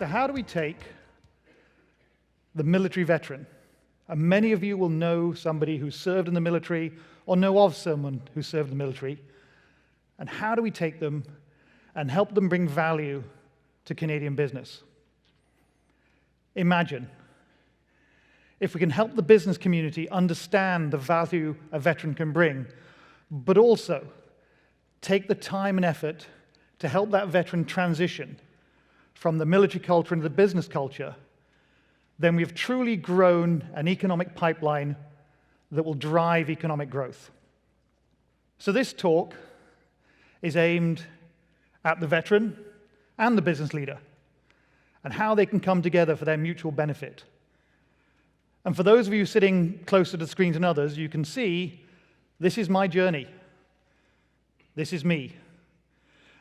So how do we take the military veteran, and many of you will know somebody who served in the military or know of someone who served in the military, and how do we take them and help them bring value to Canadian business? Imagine if we can help the business community understand the value a veteran can bring, but also take the time and effort to help that veteran transition from the military culture into the business culture, then we've truly grown an economic pipeline that will drive economic growth. So this talk is aimed at the veteran and the business leader and how they can come together for their mutual benefit. And for those of you sitting closer to the screens than others, you can see this is my journey. This is me.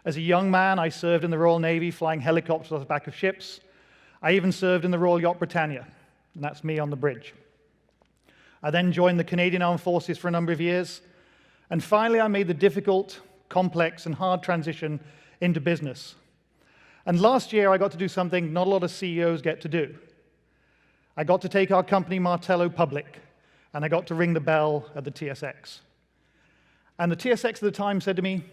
As a young man, I served in the Royal Navy, flying helicopters off the back of ships. I even served in the Royal Yacht Britannia, and that's me on the bridge. I then joined the Canadian Armed Forces for a number of years, and finally I made the difficult, complex, and hard transition into business. And last year I got to do something not a lot of CEOs get to do. I got to take our company Martello public, and I got to ring the bell at the TSX. And the TSX at the time said to me,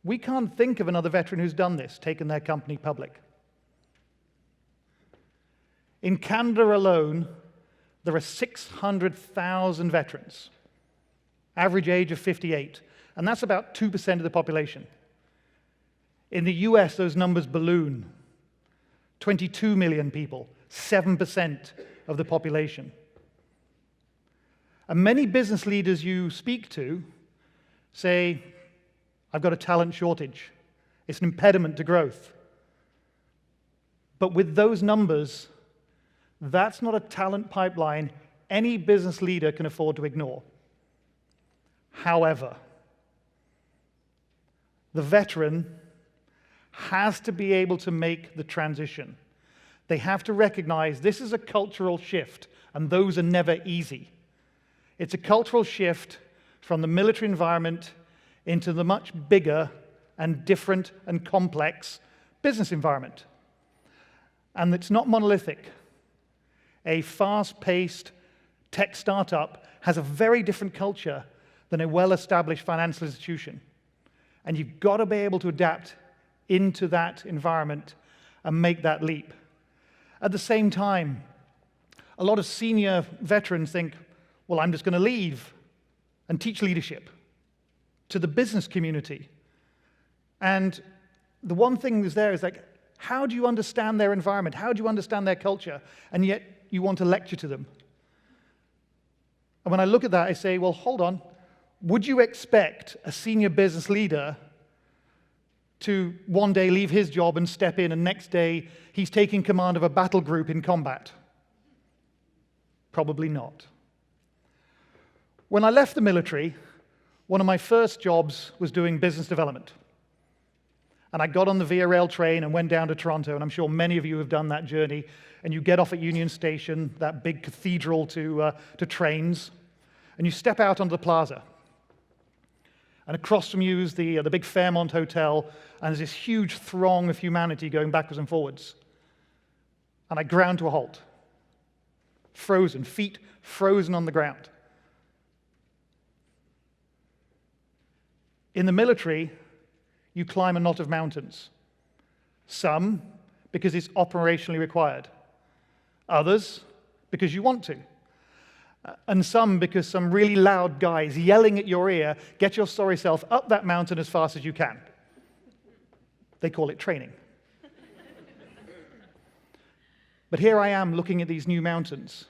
"We can't think of another veteran who's done this, taken their company public." In Canada alone, there are 600,000 veterans, average age of 58, and that's about 2% of the population. In the US, those numbers balloon. 22 million people, 7% of the population. And many business leaders you speak to say, "I've got a talent shortage. It's an impediment to growth." But with those numbers, that's not a talent pipeline any business leader can afford to ignore. However, the veteran has to be able to make the transition. They have to recognize this is a cultural shift, and those are never easy. It's a cultural shift from the military environment into the much bigger and different and complex business environment. And it's not monolithic. A fast-paced tech startup has a very different culture than a well-established financial institution. And you've got to be able to adapt into that environment and make that leap. At the same time, a lot of senior veterans think, well, I'm just going to leave and teach leadership to the business community. And the one thing that's there is like, how do you understand their environment? How do you understand their culture? And yet you want to lecture to them. And when I look at that, I say, well, hold on. Would you expect a senior business leader to one day leave his job and step in, and next day he's taking command of a battle group in combat? Probably not. When I left the military, one of my first jobs was doing business development. And I got on the Via Rail train and went down to Toronto, and I'm sure many of you have done that journey, and you get off at Union Station, that big cathedral to trains, and you step out onto the plaza. And across from you is the big Fairmont Hotel, and there's this huge throng of humanity going backwards and forwards. And I ground to a halt. Frozen, feet frozen on the ground. In the military, you climb a knot of mountains. Some because it's operationally required. Others because you want to. And some because some really loud guys yelling at your ear, get your sorry self up that mountain as fast as you can. They call it training. But here I am looking at these new mountains,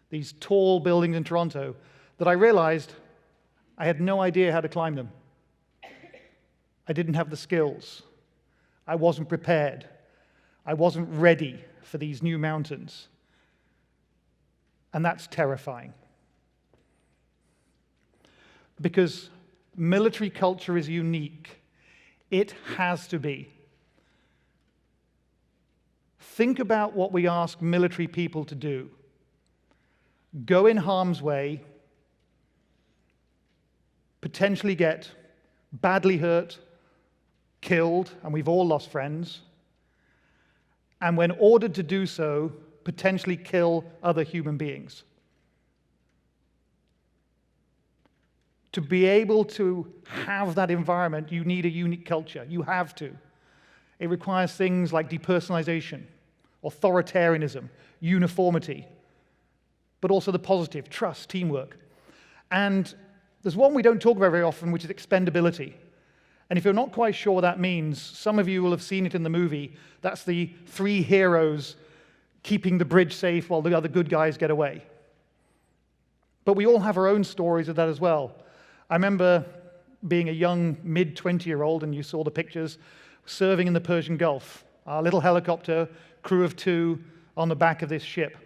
these tall buildings in Toronto, that I realized I had no idea how to climb them. I didn't have the skills. I wasn't prepared. I wasn't ready for these new mountains. And that's terrifying. Because military culture is unique. It has to be. Think about what we ask military people to do. Go in harm's way, potentially get badly hurt, killed, and we've all lost friends, and when ordered to do so, potentially kill other human beings. To be able to have that environment, you need a unique culture. You have to. It requires things like depersonalization, authoritarianism, uniformity, but also the positive, trust, teamwork. And there's one we don't talk about very often, which is expendability. And if you're not quite sure what that means, some of you will have seen it in the movie. That's the three heroes keeping the bridge safe while the other good guys get away. But we all have our own stories of that as well. I remember being a young mid-20-year-old, and you saw the pictures, serving in the Persian Gulf. Our little helicopter, crew of 2, on the back of this ship.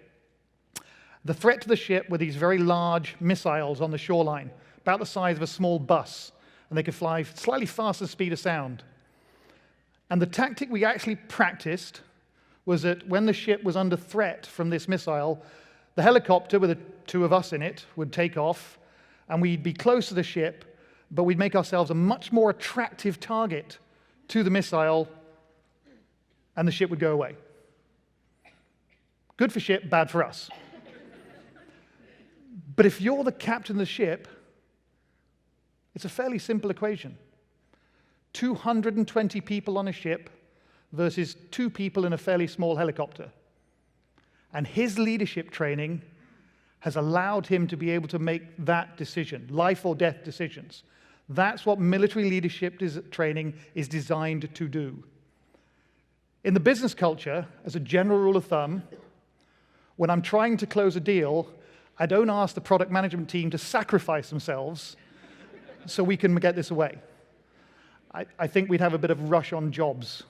The threat to the ship were these very large missiles on the shoreline, about the size of a small bus, and they could fly slightly faster speed of sound. And the tactic we actually practiced was that when the ship was under threat from this missile, the helicopter with the 2 of us in it would take off, and we'd be close to the ship, but we'd make ourselves a much more attractive target to the missile, and the ship would go away. Good for ship, bad for us. But if you're the captain of the ship, it's a fairly simple equation. 220 people on a ship versus 2 people in a fairly small helicopter. And his leadership training has allowed him to be able to make that decision, life or death decisions. That's what military leadership training is designed to do. In the business culture, as a general rule of thumb, when I'm trying to close a deal, I don't ask the product management team to sacrifice themselves so we can get this away. I think we'd have a bit of rush on jobs.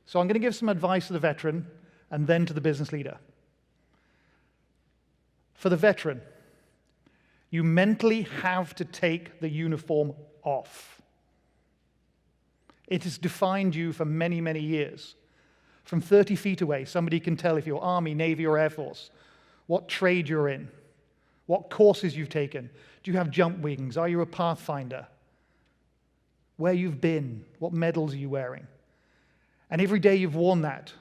So I'm going to give some advice to the veteran and then to the business leader. For the veteran, you mentally have to take the uniform off. It has defined you for many, many years. From 30 feet away, somebody can tell if you're Army, Navy, or Air Force, what trade you're in, what courses you've taken. Do you have jump wings? Are you a pathfinder? Where you've been, what medals are you wearing? And every day you've worn that,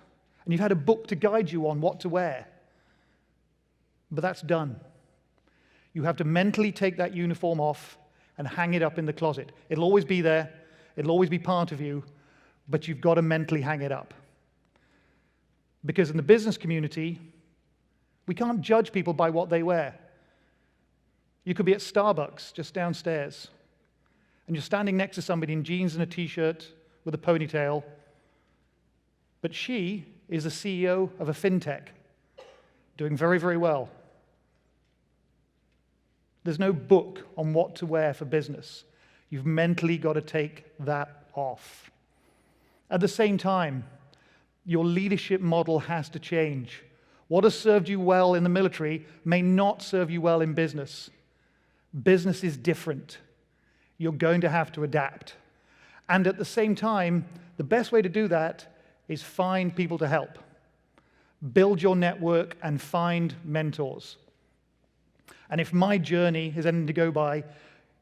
and you've had a book to guide you on what to wear. But that's done. You have to mentally take that uniform off and hang it up in the closet. It'll always be there. It'll always be part of you, but you've got to mentally hang it up. Because in the business community, we can't judge people by what they wear. You could be at Starbucks, just downstairs, and you're standing next to somebody in jeans and a t-shirt with a ponytail, but she is the CEO of a fintech, doing very, very well. There's no book on what to wear for business. You've mentally got to take that off. At the same time, your leadership model has to change. What has served you well in the military may not serve you well in business. Business is different. You're going to have to adapt. And at the same time, the best way to do that is find people to help. Build your network and find mentors. And if my journey is anything to go by,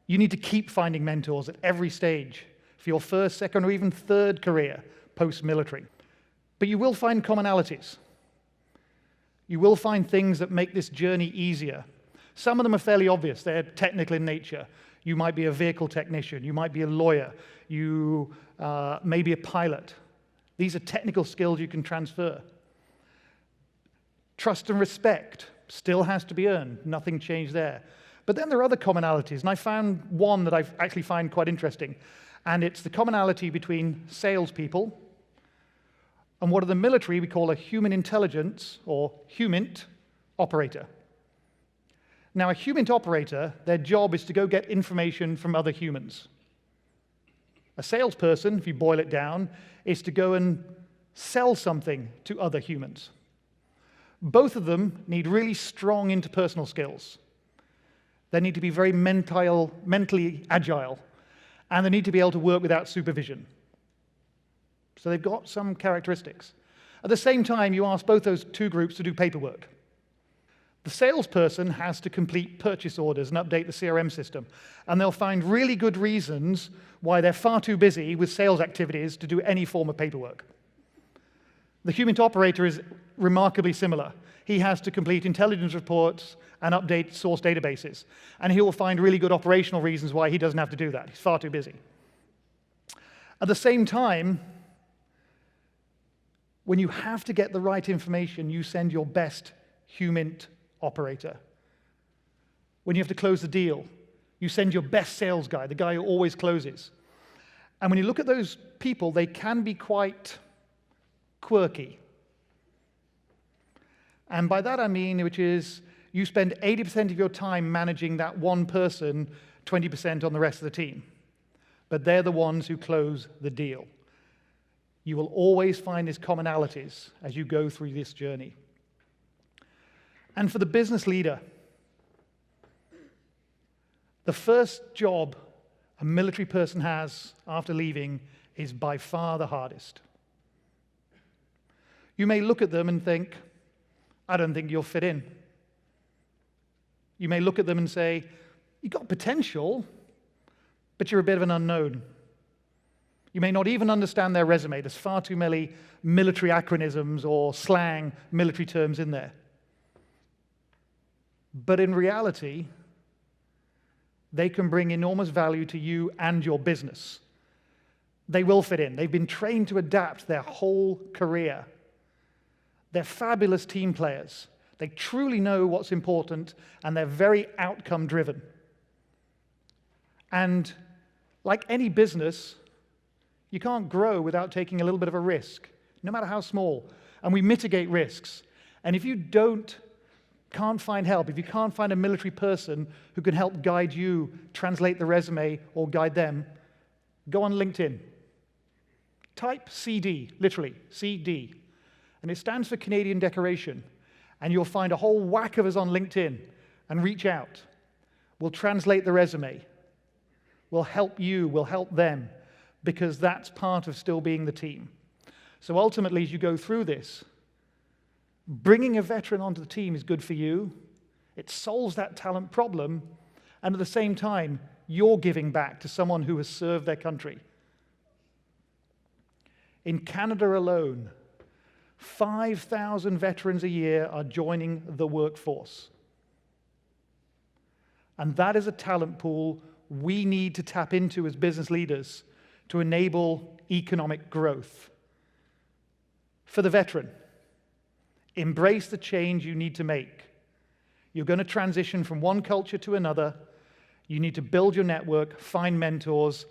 you need to keep finding mentors at every stage for your first, second, or even third career post-military. But you will find commonalities. You will find things that make this journey easier. Some of them are fairly obvious. They're technical in nature. You might be a vehicle technician. You might be a lawyer. You may be a pilot. These are technical skills you can transfer. Trust and respect still has to be earned. Nothing changed there. But then there are other commonalities, and I found one that I actually find quite interesting, and it's the commonality between salespeople and what in the military we call a human intelligence, or HUMINT, operator. Now, a HUMINT operator, their job is to go get information from other humans. A salesperson, if you boil it down, is to go and sell something to other humans. Both of them need really strong interpersonal skills. They need to be very mentally agile, and they need to be able to work without supervision. So they've got some characteristics. At the same time, you ask both those two groups to do paperwork. The salesperson has to complete purchase orders and update the CRM system, and they'll find really good reasons why they're far too busy with sales activities to do any form of paperwork. The human operator is remarkably similar. He has to complete intelligence reports and update source databases, and he will find really good operational reasons why he doesn't have to do that. He's far too busy. At the same time, when you have to get the right information, you send your best human operator. When you have to close the deal, you send your best sales guy, the guy who always closes. And when you look at those people, they can be quite quirky. And by that I mean, which is, you spend 80% of your time managing that one person, 20% on the rest of the team. But they're the ones who close the deal. You will always find these commonalities as you go through this journey. And for the business leader, the first job a military person has after leaving is by far the hardest. You may look at them and think, I don't think you'll fit in. You may look at them and say, you've got potential, but you're a bit of an unknown. You may not even understand their resume. There's far too many military acronyms or slang military terms in there. But in reality, they can bring enormous value to you and your business. They will fit in. They've been trained to adapt their whole career. They're fabulous team players. They truly know what's important, and they're very outcome-driven. And like any business, you can't grow without taking a little bit of a risk, no matter how small. And we mitigate risks. And if you can't find help, if you can't find a military person who can help guide you, translate the resume, or guide them, go on LinkedIn. Type CD, literally, CD. And it stands for Canadian Decoration. And you'll find a whole whack of us on LinkedIn, and reach out. We'll translate the resume. We'll help you, we'll help them, because that's part of still being the team. So ultimately, as you go through this, bringing a veteran onto the team is good for you. It solves that talent problem, and at the same time, you're giving back to someone who has served their country. In Canada alone, 5,000 veterans a year are joining the workforce. And that is a talent pool we need to tap into as business leaders to enable economic growth. For the veteran, embrace the change you need to make. You're going to transition from one culture to another. You need to build your network, find mentors,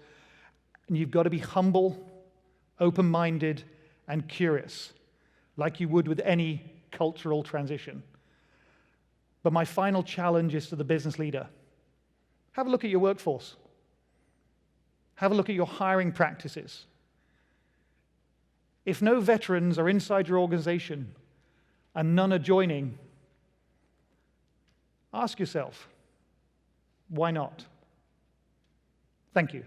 and you've got to be humble, open-minded, and curious, like you would with any cultural transition. But my final challenge is to the business leader. Have a look at your workforce. Have a look at your hiring practices. If no veterans are inside your organization and none are joining, ask yourself, why not? Thank you.